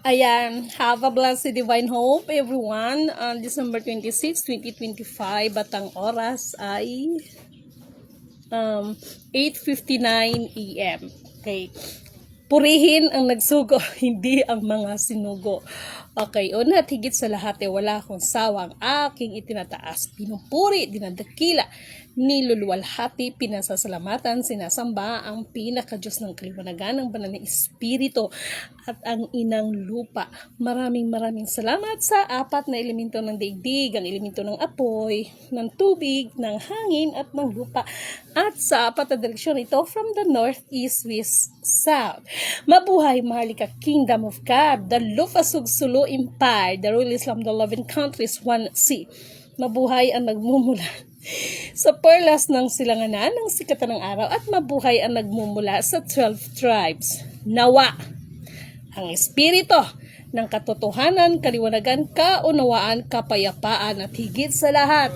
Ayan, have a blessed divine hope everyone. On December 26, 2025, at ang oras ay 8:59 AM. Okay. Purihin ang nagsugo, hindi ang mga sinugo. Okay, una at higit sa lahat wala akong sawang aking itinataas, pinupuri, dinadakila, niluluwalhati, pinasasalamatan, sinasamba ang pinaka-Diyos ng kaliwanagan, ng banal na Espiritu at ang inang lupa. Maraming salamat sa apat na elemento ng daigdig, ang elemento ng apoy, ng tubig, ng hangin at ng lupa, at sa apat na direksyon ito from the north, east, west, south. Mabuhay, Maharlika Kingdom of God, the Lufasug Sulu Empire, the Royal Islam, the Loving Countries, 1C. Mabuhay ang nagmumula sa perlas ng silanganan ng sikatan ng araw, at mabuhay ang nagmumula sa 12 tribes. Nawa ang espiritu ng katotohanan, kaliwanagan, kaunawaan, kapayapaan, at higit sa lahat,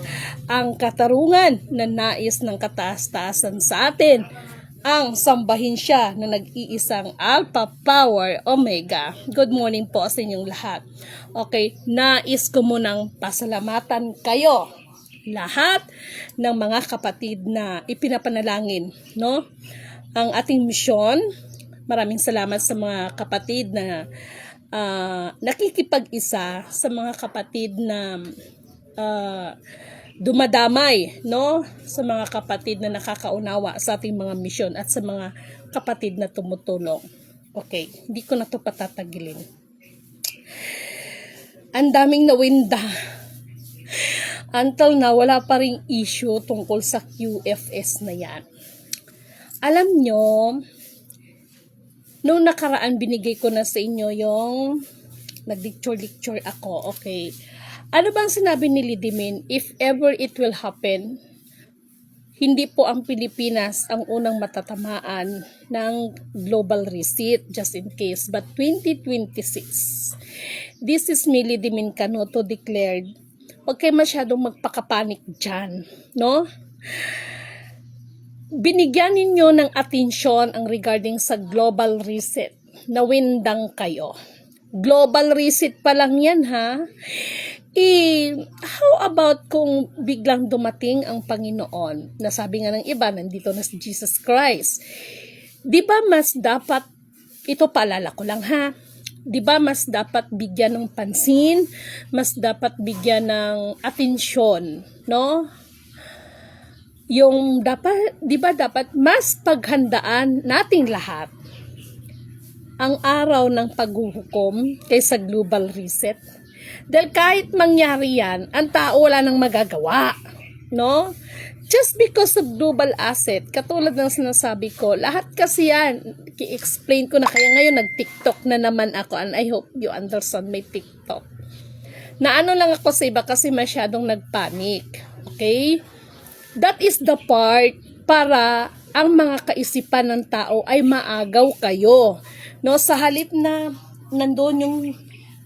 ang katarungan na nais ng kataas-taasan sa atin, ang sambahin siya na nag-iisang Alpha Power Omega. Good morning po sa inyong lahat. Okay, nais ko munang pasalamatan kayo, lahat ng mga kapatid na ipinapanalangin, no? Ang ating misyon. Maraming salamat sa mga kapatid na nakikipag-isa, sa mga kapatid na dumadamay, no? Sa mga kapatid na nakakaunawa sa ating mga misyon, at sa mga kapatid na tumutulong. Okay, hindi ko na to patatagilin. Ang daming nawinda. Until na wala pa ring issue tungkol sa QFS na yan. Alam nyo, noong nakaraan binigay ko na sa inyo yung nag-lecture ako, okay. Ano bang sinabi ni Lidimin? If ever it will happen, hindi po ang Pilipinas ang unang matatamaan ng global reset, just in case, but 2026. This is me, Lidimin Canoto, declared. Huwag kayo masyadong magpakapanik dyan, no? Binigyan ninyo ng atensyon ang regarding sa global reset. Nawindang kayo. Global reset pa lang yan, ha? How about kung biglang dumating ang Panginoon? Nasabi nga ng iba, nandito na si Jesus Christ. Di ba mas dapat, ito paalala ko lang, ha? Di ba mas dapat bigyan ng pansin, mas dapat bigyan ng atensyon, no? Yung dapat, di ba dapat mas paghandaan nating lahat ang araw ng paghuhukom kaysa global reset. Dahil kahit mangyari yan, ang tao wala nang magagawa, no? Just because of global asset, katulad ng sinasabi ko, lahat kasi yan, i-explain ko na, kaya ngayon nag-TikTok na naman ako, and I hope you understand my TikTok. Na ano lang ako sa iba kasi masyadong nagpanik, okay? That is the part para ang mga kaisipan ng tao ay maagaw kayo, no? Sa halip na nandoon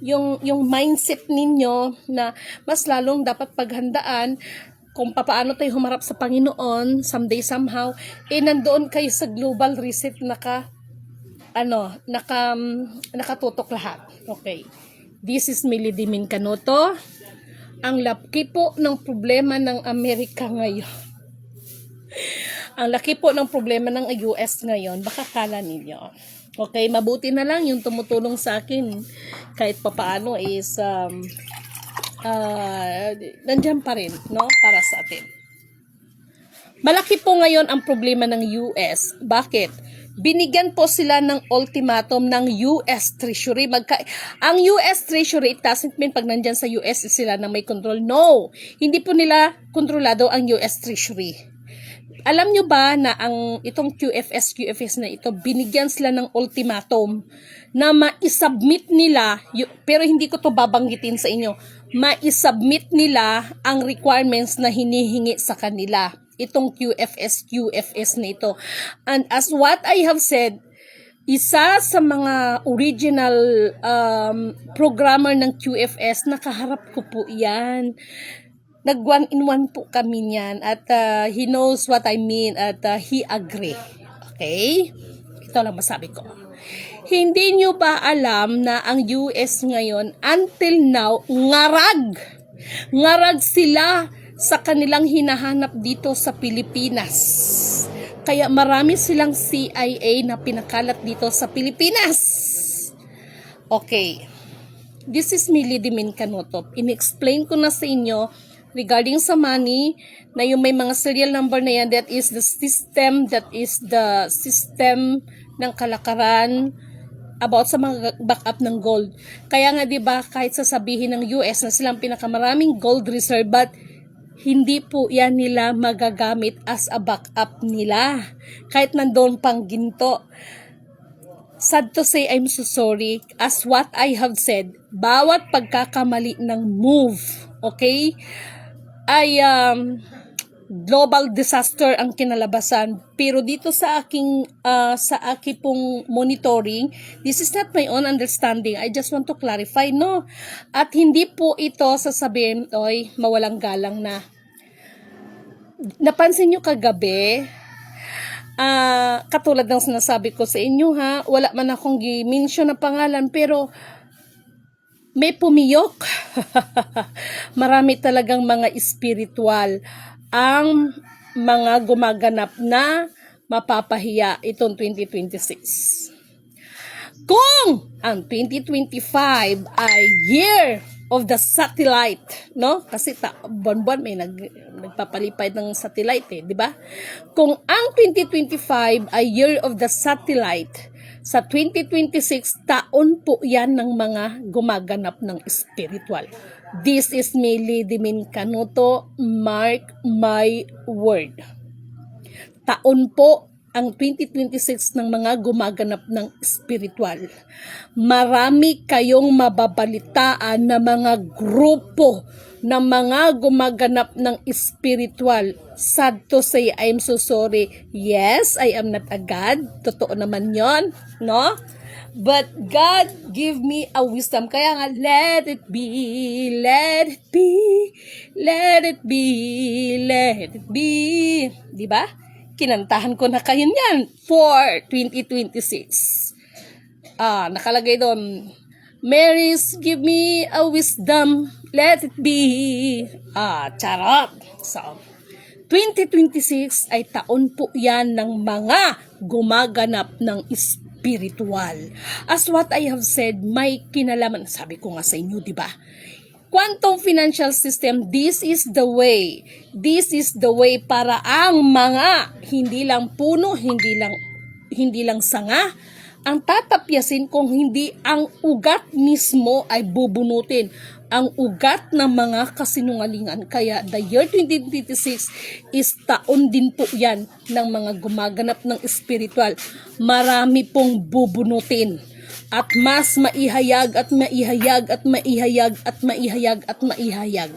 yung mindset ninyo na mas lalong dapat paghandaan kung paano tayo humarap sa Panginoon someday somehow, nandoon kayo sa global reset, nakatutok lahat. Okay. This is Milidimin Canoto. Ang laki po ng problema ng Amerika ngayon. Ang laki po ng problema ng US ngayon, baka kala ninyo. Okay, mabuti na lang yung tumutulong sa akin kahit papaano is nandiyan pa rin, no, para sa atin. Malaki po ngayon ang problema ng US. Bakit? Binigyan po sila ng ultimatum ng US Treasury. Ang US Treasury, it doesn't mean pag nandyan sa US sila na may control. No, hindi po nila kontrolado ang US Treasury. Alam nyo ba na itong QFS na ito, binigyan sila ng ultimatum na ma-submit nila, pero hindi ko to babanggitin sa inyo, ma-submit nila ang requirements na hinihingi sa kanila. Itong QFS na ito. And as what I have said, isa sa mga original programmer ng QFS, nakaharap ko po yan. Nag 1-in-1 po kami niyan, at he knows what I mean, at he agree. Okay? Ito lang masabi ko. Hindi nyo ba alam na ang US ngayon, until now, ngarag sila sa kanilang hinahanap dito sa Pilipinas. Kaya marami silang CIA na pinakalat dito sa Pilipinas. Okay. This is Millie Dimin Canotop. In-explain ko na sa inyo regarding sa money na yung may mga serial number na yan, that is the system ng kalakaran about sa mga backup ng gold. Kaya nga 'di ba, kahit sasabihin ng US na silang pinakamaraming gold reserve, but hindi po yan nila magagamit as a backup nila. Kahit nandoon pang ginto. Sad to say, I'm so sorry. As what I have said, bawat pagkakamali ng move, okay, ay global disaster ang kinalabasan. Pero dito sa aking pong monitoring, this is not my own understanding. I just want to clarify, no? At hindi po ito sasabihin, oy, mawalang galang na. Napansin nyo kagabi, katulad ng sinasabi ko sa inyo ha, wala man akong gi-mention na pangalan, pero may pumiyok. Marami talagang mga spiritual ang mga gumaganap na mapapahiya itong 2026. Kung ang 2025 ay year of the satellite, no? Kasi buwan-buwan may nagpapalipad ng satellite di ba? Kung ang 2025 ay year of the satellite, sa 2026 taon po yan ng mga gumaganap ng spiritual. This is Millie Dimin Canuto, mark my word. Taon po ang 2026 ng mga gumaganap ng spiritual. Marami kayong mababalitaan na mga grupo na mga gumaganap ng spiritual. Sad to say, I'm so sorry. Yes, I am not a God. Totoo naman yon, no? But God give me a wisdom. Kaya nga, let it be, let it be, let it be, let it be. Diba? Kinantahan ko na kayo yan for 2026. Nakalagay doon, Mary's give me a wisdom, let it be. Charot. So, 2026 ay taon po yan ng mga gumaganap ng spiritual. As what I have said, may kinalaman. Sabi ko nga sa inyo, di ba? Quantum financial system, this is the way. This is the way para ang mga hindi lang puno, hindi lang sanga ang tatapyasin, kung hindi ang ugat mismo ay bubunutin. Ang ugat ng mga kasinungalingan. Kaya the year 2026 is taon din po yan ng mga gumaganap ng spiritual. Marami pong bubunutin. At mas maihayag at maihayag at maihayag at maihayag at maihayag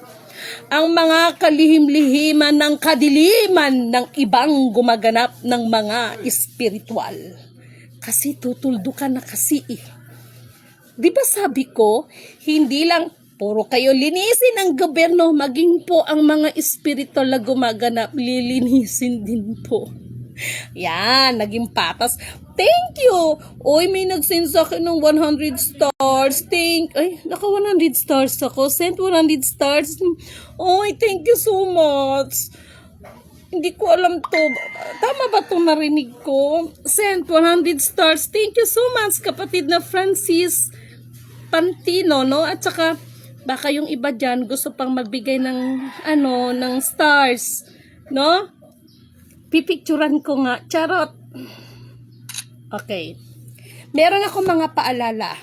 ang mga kalihim-lihiman ng kadiliman ng ibang gumaganap ng mga spiritual. Kasi tutuldo ka na kasi Di ba sabi ko, hindi lang puro kayo linisin ang gobyerno, maging po ang mga spiritual na gumaganap, lilinisin din po. Yan, naging patas. Thank you! Oy, may nag-send sa akin ng 100 stars. Naka 100 stars ako. Send 100 stars. Oy, thank you so much. Hindi ko alam to. Tama ba itong narinig ko? Send 100 stars. Thank you so much, kapatid na Francis Pantino, no? At saka, baka yung iba dyan gusto pang magbigay ng, ng stars, no? Pipicturan ko nga. Charot. Okay. Meron ako mga paalala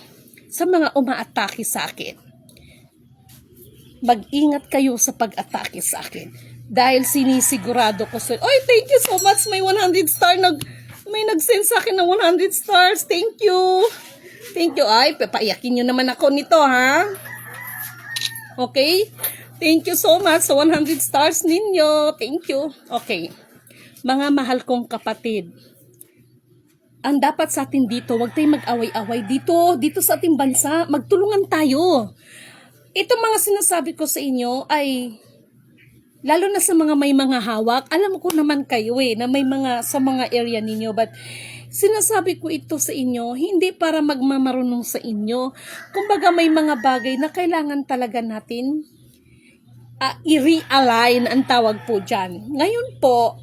sa mga umaatake sa akin. Mag-ingat kayo sa pag-atake sa akin. Dahil sinisigurado ko sa... Oy, thank you so much. May 100 star. May nag-send sa akin ng 100 stars. Thank you. Thank you. Ay, papaiyakin nyo naman ako nito, ha? Okay? Thank you so much sa 100 stars ninyo. Thank you. Okay. Mga mahal kong kapatid, ang dapat sa atin dito, huwag tayong mag-away-away dito sa ating bansa, magtulungan tayo. Itong mga sinasabi ko sa inyo ay, lalo na sa mga may mga hawak, alam ko naman kayo na may mga, sa mga area ninyo, but Sinasabi ko ito sa inyo, hindi para magmamarunong sa inyo. Kumbaga may mga bagay na kailangan talaga natin i-realign ang tawag po dyan. Ngayon po,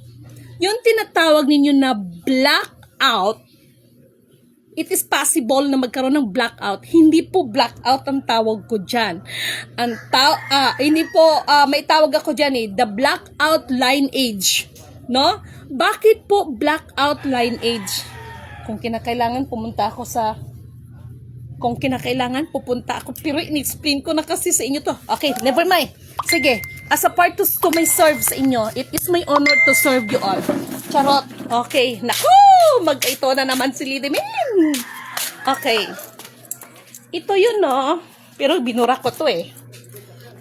yung tinatawag ninyo na blackout, it is possible na magkaroon ng blackout. Hindi po blackout ang tawag ko dyan. Hindi po, may tawag ako dyan the blackout lineage. No? Bakit po blackout lineage? Kung kinakailangan pupunta ako, pero in-explain ko na kasi sa inyo to. Okay, never mind. Sige, as a part to my serve sa inyo, it is my honor to serve you all. Charot. Okay, naku! Mag-ito na naman si Lidimin. Okay. Ito yun, no? Pero binura ko to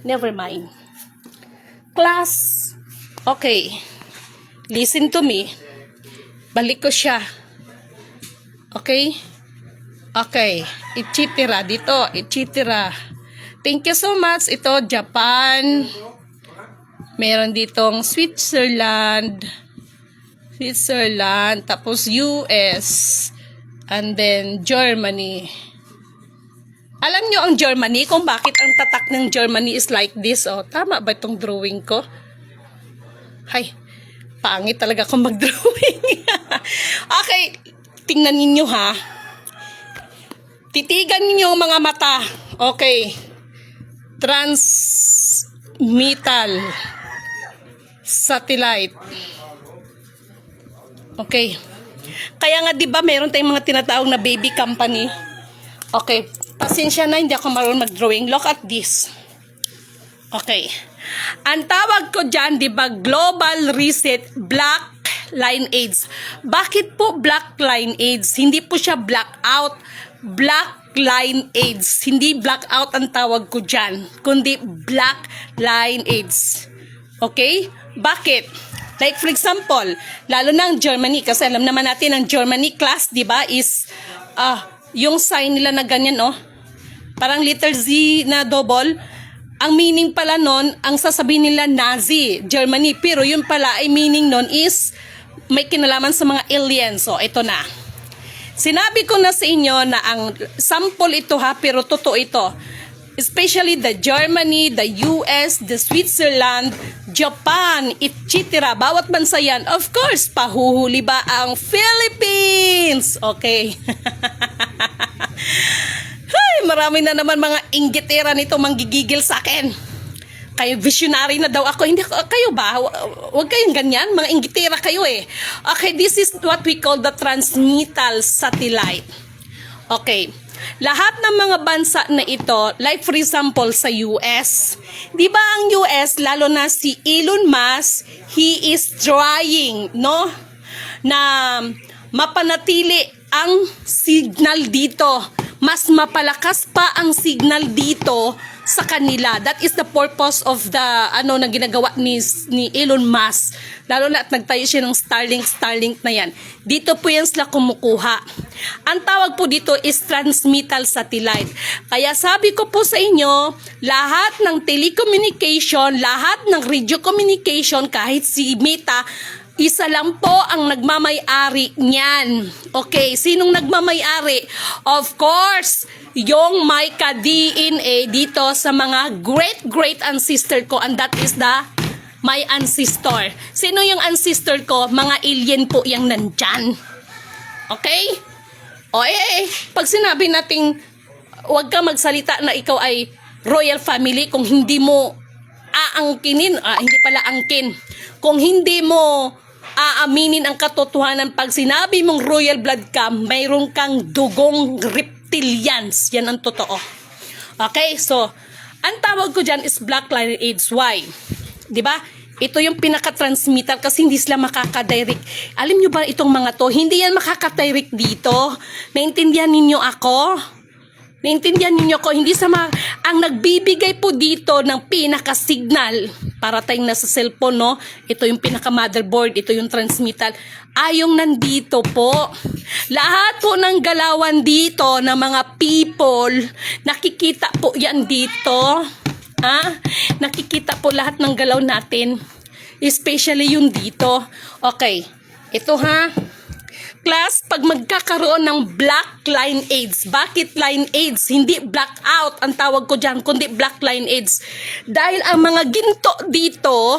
Never mind. Class, okay. Listen to me. Balik ko siya. Okay? Okay. Ichitira dito. Ichitira. Thank you so much. Ito, Japan. Meron ditong Switzerland. Tapos US. And then Germany. Alam nyo ang Germany kung bakit ang tatak ng Germany is like this. Tama ba itong drawing ko? Hay. Pangit talaga kung mag-drawing. Okay, tingnan ninyo ha. Titigan ninyo ang mga mata. Okay. Transmittal satellite. Okay. Kaya nga 'di ba meron tayong mga tinatawag na baby company. Okay. Pasensya na, hindi ako marunong mag-drawing. Look at this. Okay. Ang tawag ko dyan, di ba, Global Reset Black Lineage. Bakit po Black Lineage? Hindi po siya blackout. Black Lineage. Hindi blackout ang tawag ko dyan, kundi Black Lineage. Okay? Bakit? Like for example, lalo na ang Germany, kasi alam naman natin ang Germany class, di ba, is yung sign nila na ganyan, parang letter Z na double. Ang meaning pala nun, ang sasabihin nila Nazi, Germany. Pero yun pala ay meaning nun is may kinalaman sa mga aliens. So, ito na. Sinabi ko na sa inyo na ang sample ito pero totoo ito. Especially the Germany, the US, the Switzerland, Japan, etc. Bawat bansa yan. Of course, pahuhuli ba ang Philippines? Okay. Marami na naman mga inggitera nito manggigigil sa akin. Kayo visionary na daw ako. Hindi kayo ba? Huwag kayong ganyan. Mga inggitera kayo Okay, this is what we call the transmittal satellite. Okay. Lahat ng mga bansa na ito, like for example sa US, di ba ang US, lalo na si Elon Musk, he is trying, no? Na mapanatili ang signal dito. Mas mapalakas pa ang signal dito sa kanila. That is the purpose of the na ginagawa ni Elon Musk. Lalo na at nagtayo siya ng Starlink na yan. Dito po yan sila kumukuha. Ang tawag po dito is transmittal satellite. Kaya sabi ko po sa inyo, lahat ng telecommunication, lahat ng radio communication, kahit si Meta, isa lang po ang nagmamay-ari niyan. Okay, sinong nagmamay-ari? Of course, yung may ka-DNA dito sa mga great ancestor ko, and that is my ancestor. Sino yung ancestor ko? Mga alien po yung nandyan. Okay? Pag sinabi nating huwag ka magsalita na ikaw ay royal family kung hindi mo aangkinin, hindi pala angkin. Kung hindi mo aaminin ang katotohanan, pag sinabi mong royal blood ka, mayroon kang dugong reptilians. Yan ang totoo. Okay, so ang tawag ko dyan is Black Lineage. Why? Diba? Ito yung pinaka-transmitter kasi hindi sila makaka-direct. Alam nyo ba itong mga to? Hindi yan makaka-direct dito. Naintindihan ninyo ako? Naintindihan ninyo ko? Hindi ang nagbibigay po dito ng pinaka-signal para tayong nasa cellphone, no? Ito yung pinaka-motherboard, ito yung transmittal. Yung nandito po. Lahat po ng galawan dito ng mga people, nakikita po yan dito. Nakikita po lahat ng galaw natin. Especially yung dito. Okay. Ito class, pag magkakaroon ng black line AIDS. Bakit line AIDS? Hindi blackout ang tawag ko dyan, kundi black line AIDS. Dahil ang mga ginto dito,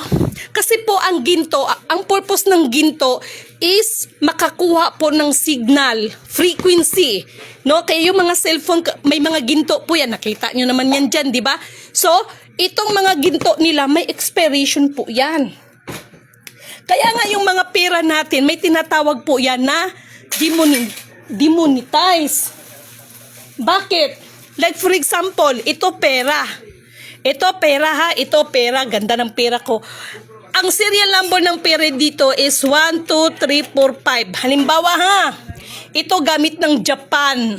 kasi po ang ginto, ang purpose ng ginto is makakuha po ng signal, frequency. No? Kaya yung mga cellphone, may mga ginto po yan. Nakita nyo naman yan dyan, di ba? So, itong mga ginto nila, may expiration po yan. Kaya nga yung mga pera natin, may tinatawag po yan na demonetize. Bakit? Like for example, ito pera. Ito pera ha, ito pera. Ganda ng pera ko. Ang serial number ng pera dito is 1, 2, 3, 4, 5. Halimbawa ha, ito gamit ng Japan.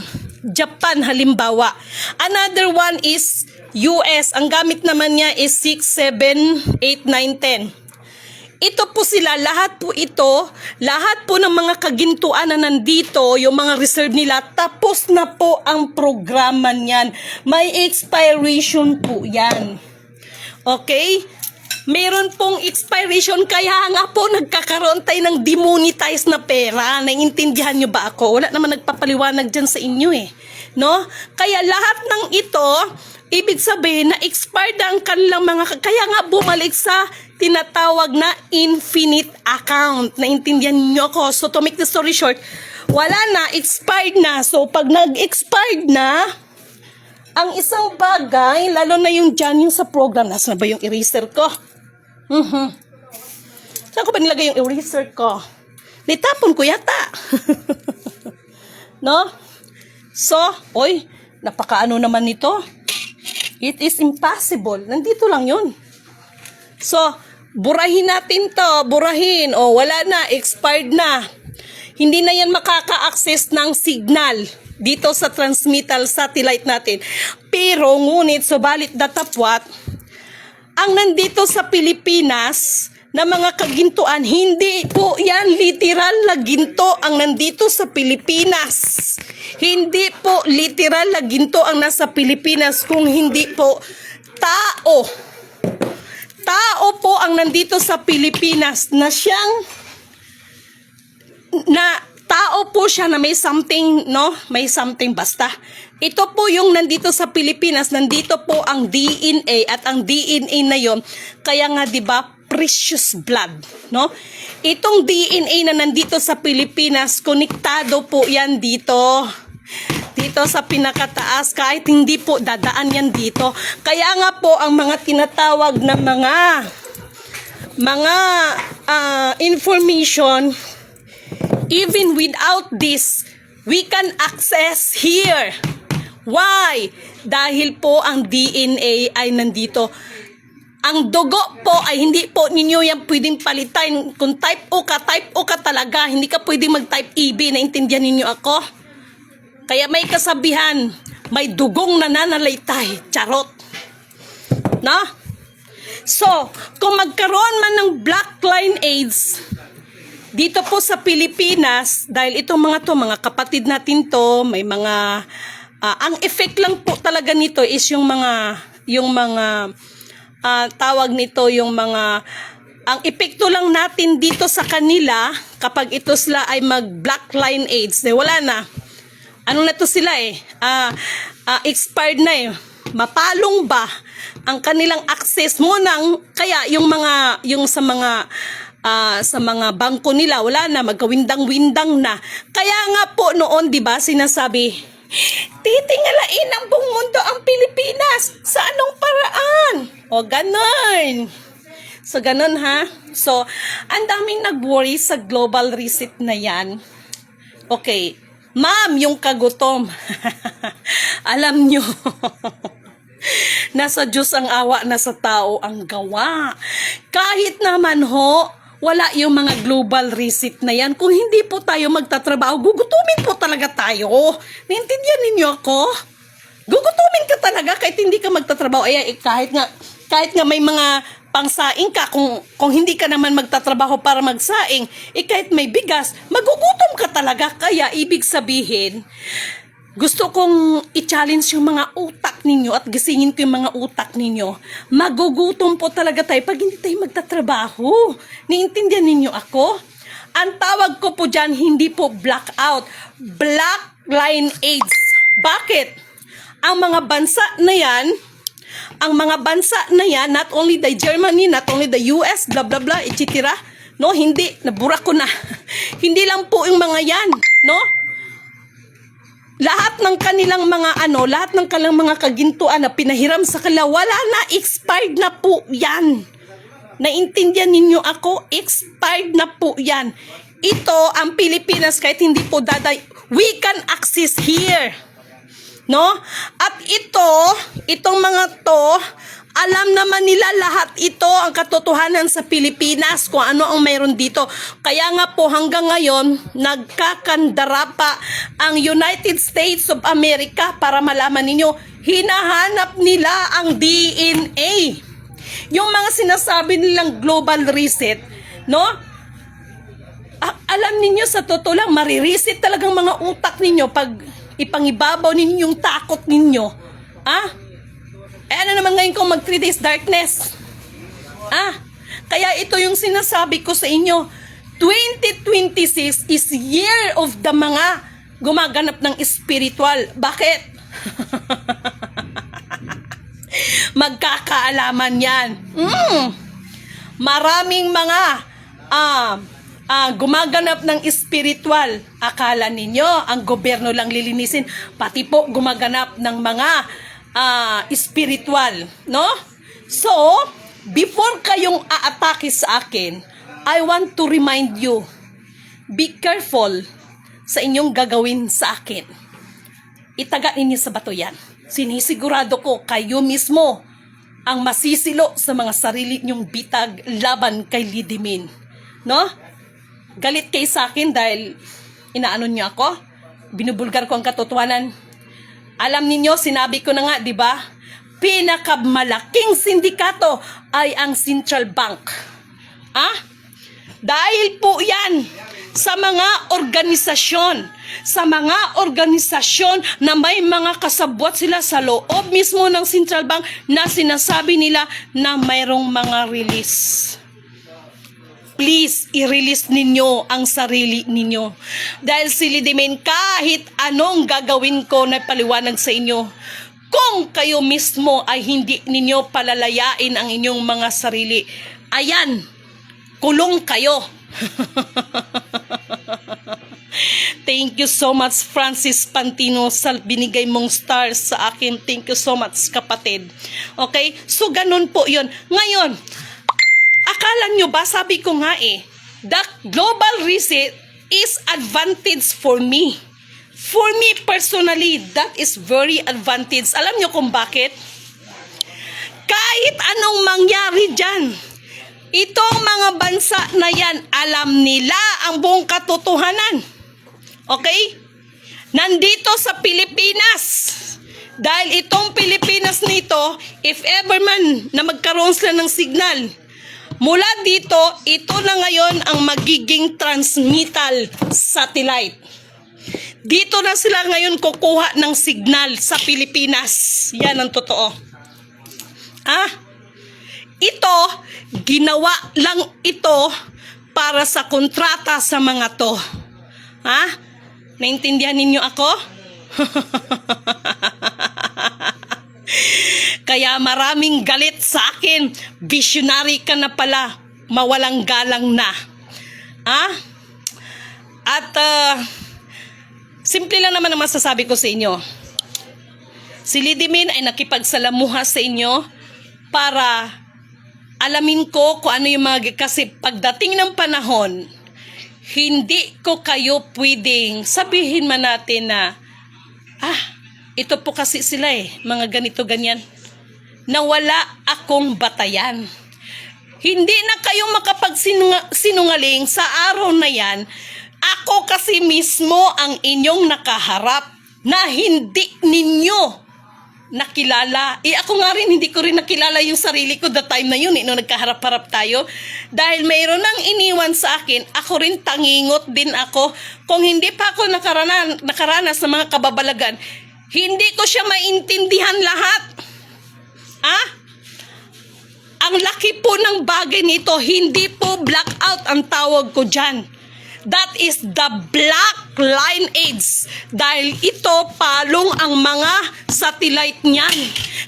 Japan halimbawa. Another one is US. Ang gamit naman niya is 6, 7, 8, 9, 10. Ito po sila, lahat po ito, lahat po ng mga kagintuan na nandito, yung mga reserve nila, tapos na po ang programa niyan. May expiration po yan. Okay? Meron pong expiration, kaya nga po nagkakaroon tayo ng demonetize na pera. Naiintindihan nyo ba ako? Wala naman nagpapaliwanag dyan sa inyo eh. No? Kaya lahat ng ito, ibig sabihin na expired ang kanilang mga, kaya nga bumalik sa tinatawag na infinite account. Naintindihan niyo ako? So to make the story short, wala na, expired na. So pag nag-expired na, ang isang bagay, lalo na yung dyan yung sa program, nasa na ba yung eraser ko? Saan ko ba nilagay yung eraser ko? Nitapon ko yata. No? So, oy, napakaano naman nito? It is impossible. Nandito lang yun. So, burahin natin to. Burahin. O, wala na. Expired na. Hindi na yan makaka-access ng signal dito sa transmittal satellite natin. Pero, ngunit, subalit datapwat, ang nandito sa Pilipinas na mga kagintuan, hindi po yan literal na ginto ang nandito sa Pilipinas. Hindi po literal na ginto ang nasa Pilipinas, kung hindi po tao. Tao po ang nandito sa Pilipinas na siyang, na tao po siya na may something, no? May something basta. Ito po yung nandito sa Pilipinas, nandito po ang DNA at ang DNA na yon, kaya nga 'di ba, precious blood, no? Itong DNA na nandito sa Pilipinas, konektado po yan dito. Dito sa pinakataas, kahit hindi po dadaan yan dito. Kaya nga po ang mga tinatawag na mga information, even without this, we can access here. Why? Dahil po ang DNA ay nandito. Ang dugo po ay hindi po ninyo yan pwedeng palitan. Kung type O ka talaga. Hindi ka pwedeng mag-type EB. Naintindihan ninyo ako? Kaya may kasabihan, may dugong nananalaytay. Charot. No? So, kung magkaroon man ng black line AIDS, dito po sa Pilipinas, dahil itong mga kapatid natin to, may mga, ang effect lang po talaga nito is yung mga tawag nito, yung mga, ang epekto lang natin dito sa kanila, kapag ito sila ay mag-black line AIDS, wala na. Ano na to sila expired na eh. Mapalong ba ang kanilang access mo nang, kaya yung sa mga bangko nila, wala na, magkawindang-windang na. Kaya nga po noon, di ba, sinasabi, titingalain ng buong mundo ang Pilipinas. Sa anong paraan? O, ganon. So, ganon ha. So, ang daming nag-worry sa global reset na yan. Okay. Ma'am, yung kagutom. Alam nyo, nasa Diyos ang awa, nasa tao ang gawa. Kahit naman ho, wala yung mga global reset na yan. Kung hindi po tayo magtatrabaho, gugutumin po talaga tayo. Naintindihan ninyo ako? Gugutumin ka talaga kahit hindi ka magtatrabaho. Kahit nga may mga pangsaing ka, kung hindi ka naman magtatrabaho para magsaing, kahit may bigas, magugutom ka talaga. Kaya ibig sabihin, gusto kong i-challenge yung mga utak ninyo at gisingin ko yung mga utak ninyo. Magugutom po talaga tayo pag hindi tayo magtatrabaho. Niintindihan ninyo ako? Ang tawag ko po dyan, hindi po blackout. Black line AIDS. Bakit? Ang mga bansa na yan, not only the Germany, not only the US, blah blah blah, etc. No, hindi, nabura ko na. Hindi lang po yung mga yan, no? Lahat ng kanilang mga kagintuan na pinahiram sa kanila, wala na, expired na po yan. Naintindihan ninyo ako? Expired na po yan. Ito, ang Pilipinas, kahit hindi po we can access here. No? At itong mga to, alam naman nila lahat ito ang katotohanan sa Pilipinas kung ano ang mayroon dito. Kaya nga po hanggang ngayon, nagkakandara pa ang United States of America para malaman ninyo, hinahanap nila ang DNA. Yung mga sinasabi nilang global reset, no? Alam ninyo sa totoo lang, marireset talagang mga utak ninyo pag ipangibabaw ninyo yung takot ninyo. Ano naman ngayon kung mag 3 days darkness? Kaya ito yung sinasabi ko sa inyo. 2026 is year of the mga gumaganap ng spiritual. Bakit? Magkakaalaman yan. Maraming mga gumaganap ng spiritual. Akala ninyo, ang gobyerno lang lilinisin. Pati po gumaganap ng mga spiritual, no? So, before kayong aatake sa akin, I want to remind you, be careful sa inyong gagawin sa akin. Itaga ninyo sa bato yan. Sinisigurado ko kayo mismo ang masisilo sa mga sarili nyong bitag laban kay Lidimin. No? Galit kayo sa akin dahil inaano niyo ako? Binubulgar ko ang katotohanan. Alam niyo, sinabi ko na nga, di ba? Pinakamalaking sindikato ay ang Central Bank. Dahil po yan sa mga organisasyon na may mga kasabwat sila sa loob mismo ng Central Bank na sinasabi nila na mayroong mga release. Please, i-release ninyo ang sarili ninyo. Dahil si Lidimin, kahit anong gagawin ko na paliwanag sa inyo, kung kayo mismo ay hindi ninyo palalayain ang inyong mga sarili, ayan, kulong kayo. Thank you so much, Francis Pantino, sa binigay mong stars sa akin. Thank you so much, kapatid. Okay? So, ganun po yun. Ngayon, akala nyo ba, sabi ko nga that global reset is advantage for me. For me personally, that is very advantage. Alam nyo kung bakit? Kahit anong mangyari dyan, itong mga bansa na yan, alam nila ang buong katotohanan. Okay? Nandito sa Pilipinas. Dahil itong Pilipinas nito, if ever man na magkaroon sila ng signal, mula dito, ito na ngayon ang magiging transmittal satellite. Dito na sila ngayon kukuha ng signal sa Pilipinas. Yan ang totoo. Ito, ginawa lang ito para sa kontrata sa mga to. Naintindihan ninyo ako? Kaya maraming galit sa akin. Visionary ka na pala. Mawalang galang na. At simple lang naman ang masasabi ko sa inyo. Si Lidimin ay nakipagsalamuha sa inyo para alamin ko kung ano yung mga... Kasi pagdating ng panahon, hindi ko kayo pwedeng sabihin man natin na ito po kasi sila mga ganito ganyan, na wala akong batayan. Hindi na kayo makapagsinungaling sa araw na yan. Ako kasi mismo ang inyong nakaharap na hindi ninyo nakilala. Ako nga rin, hindi ko rin nakilala yung sarili ko the time na yun, nung nagkaharap-harap tayo. Dahil mayroon nang iniwan sa akin, ako rin tangingot din ako. Kung hindi pa ako nakaranas ng mga kababalagan, hindi ko siya maintindihan lahat. Ang laki po ng bagay nito, hindi po blackout ang tawag ko dyan. That is the black lineage. Dahil ito, palong ang mga satellite niyan.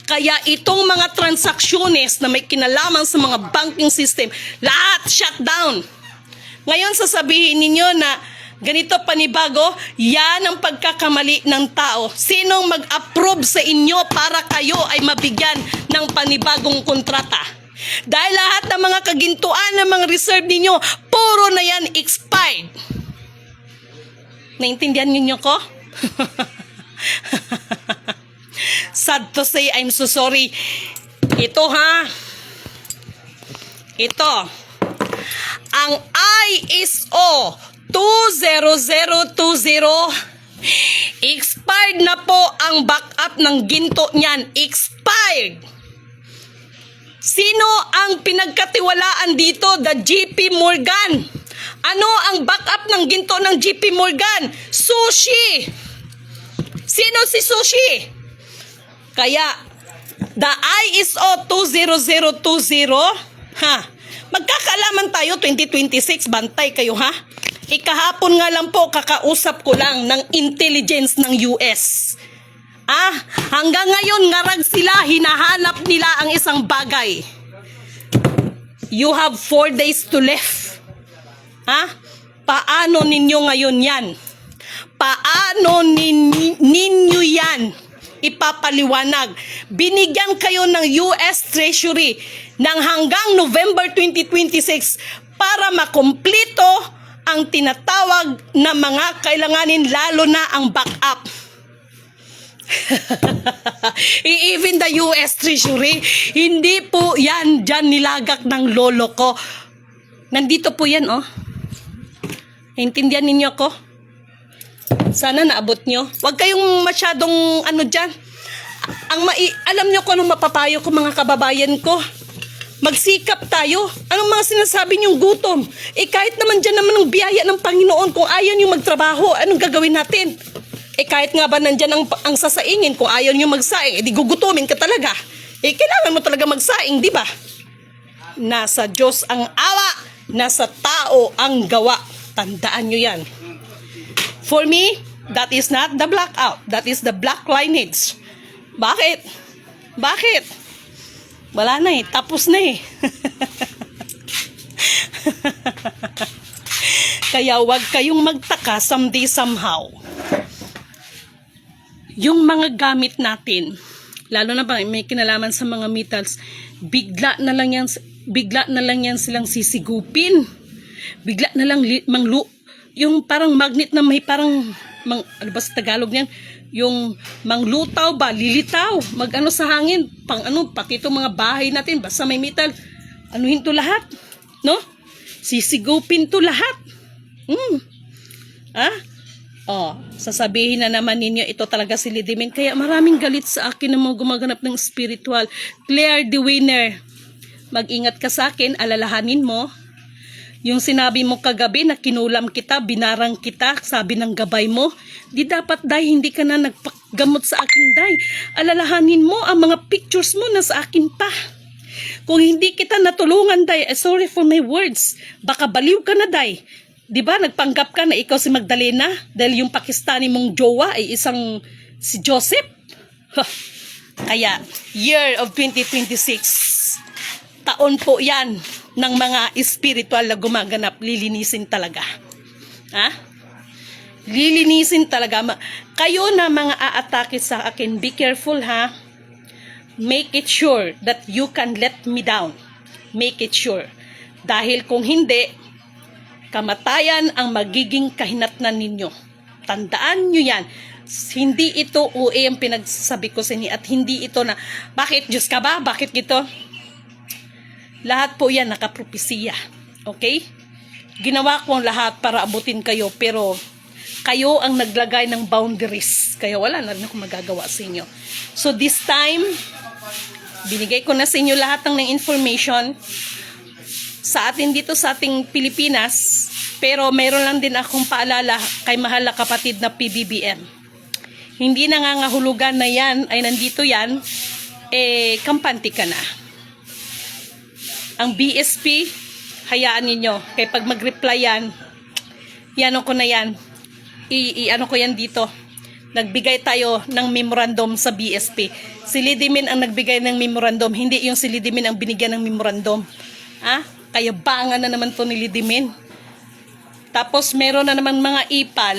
Kaya itong mga transaksyones na may kinalaman sa mga banking system, lahat shutdown. Ngayon sasabihin ninyo na ganito panibago, yan ang pagkakamali ng tao. Sinong mag-approve sa inyo para kayo ay mabigyan ng panibagong kontrata? Dahil lahat ng mga kagintuan ng mga reserve ninyo, puro na yan expired. Naintindihan ninyo ko? Sad to say, I'm so sorry. Ito ha. Ito. Ang ISO 20020, expired na po ang backup ng ginto niyan. Expired. Sino ang pinagkatiwalaan dito? The JP Morgan. Ano ang backup ng ginto ng JP Morgan? Sushi. Sino si Sushi? Kaya, the ISO 20020, magkakaalaman tayo 2026, bantay kayo ha? Ikahapon nga lang po, kakausap ko lang ng intelligence ng US. Hanggang ngayon, ngarag sila, hinahanap nila ang isang bagay. You have 4 days to live. Paano ninyo ngayon yan? Paano ninyo yan ipapaliwanag? Binigyan kayo ng US Treasury ng hanggang November 2026 para makumpleto ang tinatawag na mga kailanganin, lalo na ang backup. Even the US Treasury, hindi po yan dyan nilagak ng lolo ko. Nandito po yan, oh. Intindihan ninyo ko? Sana naabot nyo. Huwag kayong masyadong ano dyan. Alam nyo ko anong mapapayo ko, mga kababayan ko. Magsikap tayo. Anong mga sinasabi niyong gutom? Kahit naman dyan naman ang biyaya ng Panginoon, kung ayaw nyo magtrabaho, anong gagawin natin? Kahit nga ba nandyan ang sasaingin, kung ayaw nyo magsaing, di gugutumin ka talaga. Kailangan mo talaga magsaing, di ba? Nasa Diyos ang awa, nasa tao ang gawa. Tandaan nyo yan. For me, that is not the blackout. That is the black lineage. Bakit? Bakit? Wala na eh. Tapos na eh. Kaya wag kayong magtaka someday somehow. Yung mga gamit natin, lalo na ba may kinalaman sa mga metals, bigla na lang yan silang sisigupin. Bigla na lang yung parang magnet na may parang ano ba sa Tagalog niyan? Yung manglutaw ba, lilitaw, mag-ano sa hangin, pati itong mga bahay natin, basta may metal, anuhin to lahat, no? Sisigupin to lahat. Sasabihin na naman ninyo, ito talaga si Lidimin. Kaya maraming galit sa akin ng mga gumaganap ng spiritual. Claire the winner, mag-ingat ka sa akin, alalahanin mo, yung sinabi mo kagabi na kinulam kita, binarang kita, sabi ng gabay mo, di dapat day, hindi ka na nagpagamot sa akin day. Alalahanin mo, ang mga pictures mo na sa akin pa. Kung hindi kita natulungan day, sorry for my words, baka baliw ka na day. Di ba, nagpanggap ka na ikaw si Magdalena dahil yung Pakistani mong jowa ay isang si Joseph. Kaya, year of 2026, taon po yan ng mga spiritual na gumaganap, lilinisin talaga. Lilinisin talaga. Kayo na mga aatake sa akin, be careful ha. Make it sure that you can let me down. Make it sure. Dahil kung hindi, kamatayan ang magiging kahinatnan ninyo. Tandaan nyo yan. Hindi ito UE ang pinagsasabi ko sa inyo at hindi ito na, bakit Diyos ka ba? Bakit ito? Lahat po yan nakapropesiya. Okay? Ginawa ko ang lahat para abutin kayo, pero kayo ang naglagay ng boundaries. Kaya wala na rin ako magagawa sa inyo. So this time, binigay ko na sa inyo lahat ng information sa atin dito sa ating Pilipinas, pero mayroon lang din akong paalala kay mahal na kapatid na PBBM. Hindi nangangahulugan na yan, ay nandito yan, kampante ka na. Ang BSP, hayaan ninyo, kaya pag mag-reply yan, Iano ko na yan. Ano ko yan dito. Nagbigay tayo ng memorandum sa BSP. Si Lidimin ang nagbigay ng memorandum, hindi yung si Lidimin ang binigyan ng memorandum. Kaya bangan na naman to ni Lidimin. Tapos meron na naman mga ipal.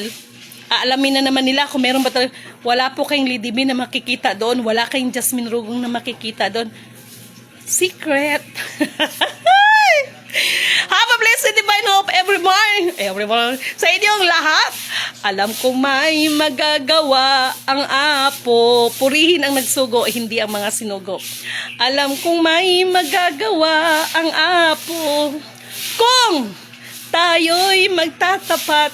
Aalamin na naman nila kung meron ba talaga. Wala po kayong Lidimin na makikita doon. Wala kayong Jasmine Rugong na makikita doon. Secret. Have a blessed divine hope everyone. Sa inyong lahat, alam kong may magagawa ang Apo. Purihin ang nagsugo, hindi ang mga sinugo. Alam kong may magagawa ang Apo. Kung tayo'y magtatapat,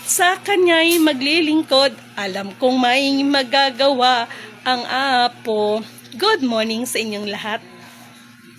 sa Kanya'y maglilingkod. Alam kong may magagawa ang Apo. Good morning sa inyong lahat.